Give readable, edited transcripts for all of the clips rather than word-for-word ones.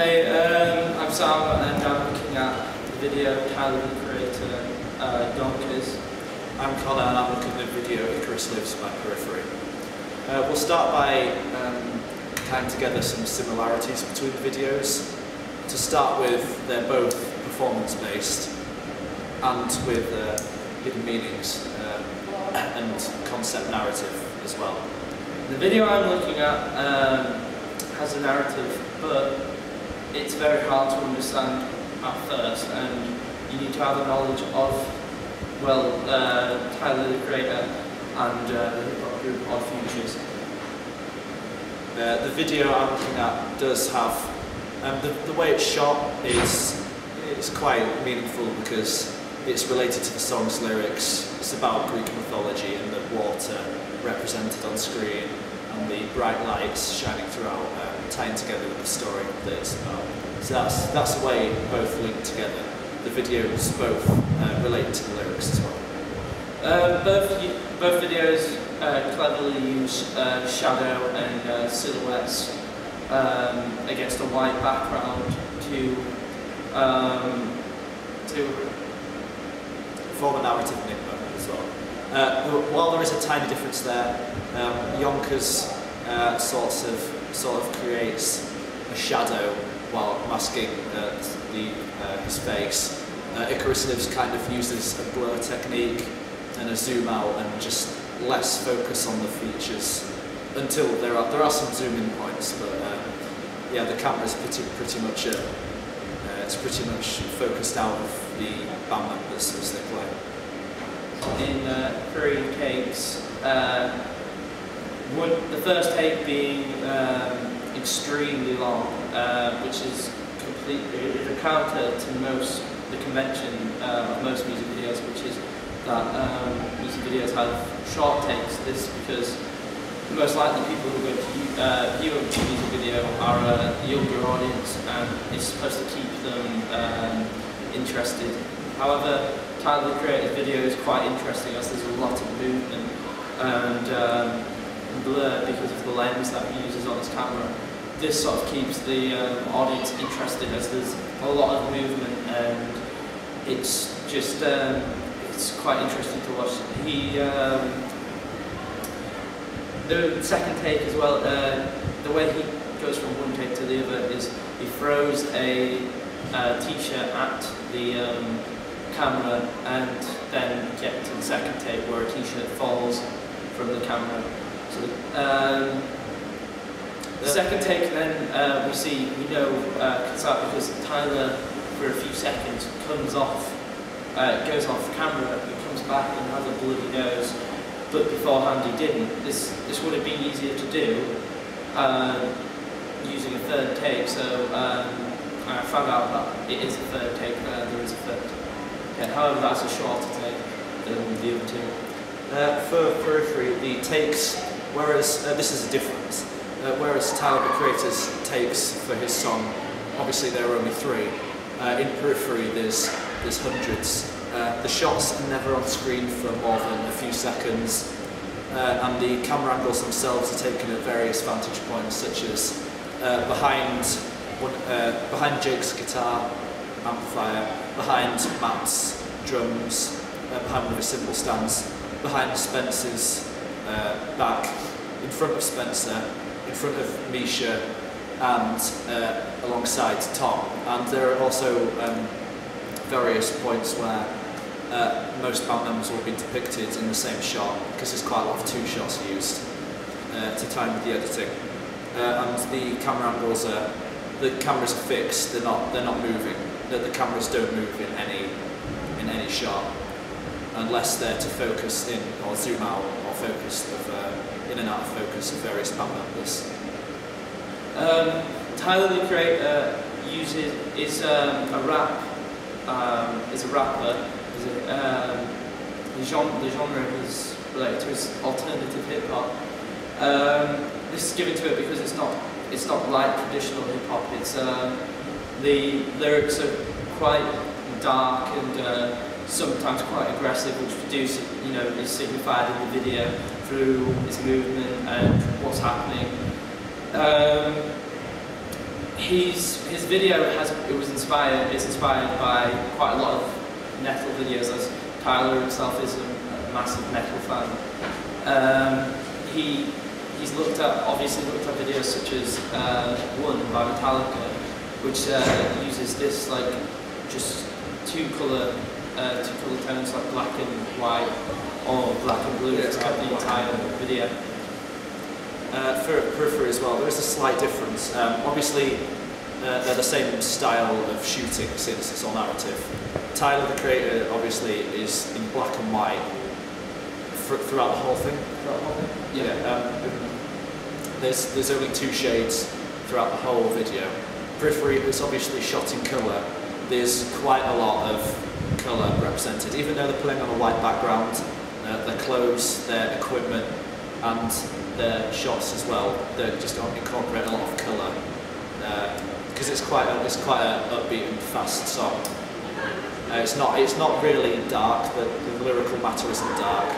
Hey, I'm Sam and I'm looking at the video Tyler the Creator, Yonkers. I'm Conor and I'm looking at the video Icarus Lives by Periphery. We'll start by tying together some similarities between the videos. To start with, they're both performance-based and with hidden meanings and concept narrative as well. The video I'm looking at has a narrative, but it's very hard to understand at first, and you need to have a knowledge of, well, Tyler the Creator and the hip-hop group Odd Futures. The video I'm looking at does have, the way it's shot is quite meaningful because it's related to the song's lyrics. It's about Greek mythology and the water represented on screen and the bright lights shining throughout, tying together with the story that it's about. So that's the way both link together. The videos both relate to the lyrics as well. Both videos cleverly use shadow and silhouettes against a white background to form a narrative enigma as well. While there is a tiny difference there, Yonkers sort of creates a shadow while masking his face. Icarus Lives kind of uses a blur technique and a zoom out and just less focus on the features until there are some zoom in points, but yeah, the camera's pretty much it's pretty much focused out of the band members as they play. In 3 takes, the first take being extremely long, which is completely a counter to the convention of most music videos, which is that music videos have short takes. This because most likely people who are going to view a music video are a younger audience, and it's supposed to keep them interested. However, Tyler the Creator's video is quite interesting as there's a lot of movement and blur because of the lens that he uses on his camera. This sort of keeps the audience interested as there's a lot of movement, and it's just it's quite interesting to watch. The second take as well, the way he goes from one take to the other is he throws a t-shirt at the camera and then get to the second take where a t-shirt falls from the camera. So the second take then we know cuts out because Tyler for a few seconds goes off camera and comes back and has a bloody nose, but beforehand he didn't. This would have been easier to do using a third take, so I found out that it is a third take, there is a third take. Yeah, however, that's a shorter take than the other two. For Periphery, the takes, whereas this is a difference, whereas Tyler the Creator's takes for his song, obviously there are only 3. In Periphery there's hundreds. The shots are never on screen for more than a few seconds, and the camera angles themselves are taken at various vantage points, such as behind Jake's guitar amplifier, behind Matt's drums, behind one of his cymbal stands, behind Spencer's back, in front of Spencer, in front of Misha, and alongside Tom. And there are also various points where most band members will be depicted in the same shot, because there's quite a lot of 2 shots used to time with the editing. And the camera angles the cameras are fixed; they're not moving. The cameras don't move in any shot unless they're to focus in or zoom out or focus in and out of focus of various band members. Tyler the Creator is a rapper. The genre is related to his alternative hip hop. This is given to it because it's not like traditional hip hop. It's the lyrics are quite dark and sometimes quite aggressive, which is signified in the video through his movement and what's happening. his video is inspired by quite a lot of metal videos, as Tyler himself is a massive metal fan. He's obviously looked at videos such as One by Metallica, which uses this like just two colour tones like black and white or black and blue throughout the entire video. For Periphery as well, there is a slight difference. Obviously, they're the same style of shooting since it's all narrative. Tyler, the creator, obviously is in black and white throughout the whole thing. Yeah. There's only 2 shades throughout the whole video. Periphery is obviously shot in colour. There's quite a lot of colour represented, even though they're playing on a white background. Their clothes, their equipment, and their shots as well. They just incorporate a lot of colour because it's quite an upbeat and fast song. It's not really dark. The lyrical matter isn't dark.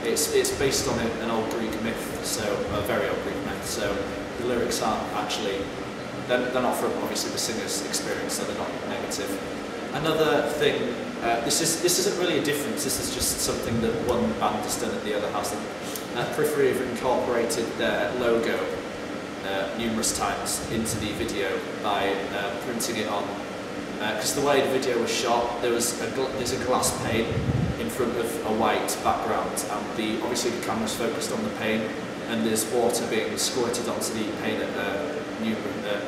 It's based on an old Greek myth, so a very old Greek myth. So the lyrics aren't actually they're not from obviously the singer's experience, so they're not negative. Another thing, this isn't really a difference. This is just something that one band has done and the other hasn't. Periphery have incorporated their logo numerous times into the video by printing it on. Because the way the video was shot, there's a glass pane in front of a white background, and obviously the camera's focused on the pane, and there's water being squirted onto the pane at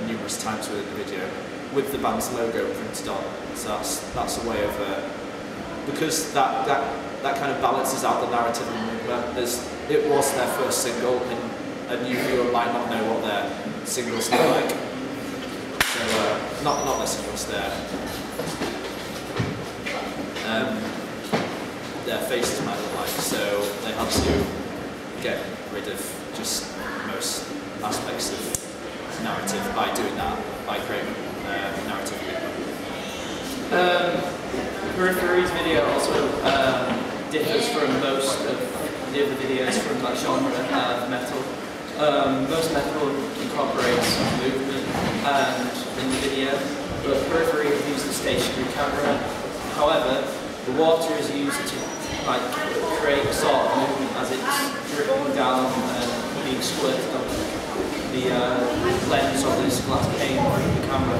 numerous times within the video, with the band's logo printed on. So that's a way of because that kind of balances out the narrative and it was their first single, and a new viewer might not know what their singles look like. So not their singles, their faces might look like. So they had to get rid of just most aspects of narrative by doing that, by creating narrative. Periphery's video also differs from most of the other videos from that genre of metal. Most metal incorporates movement in the video, but Periphery uses a stationary camera. However, the water is used to create a sort of movement as it's dripping down and being squirted on the lens of this glass pane of the camera.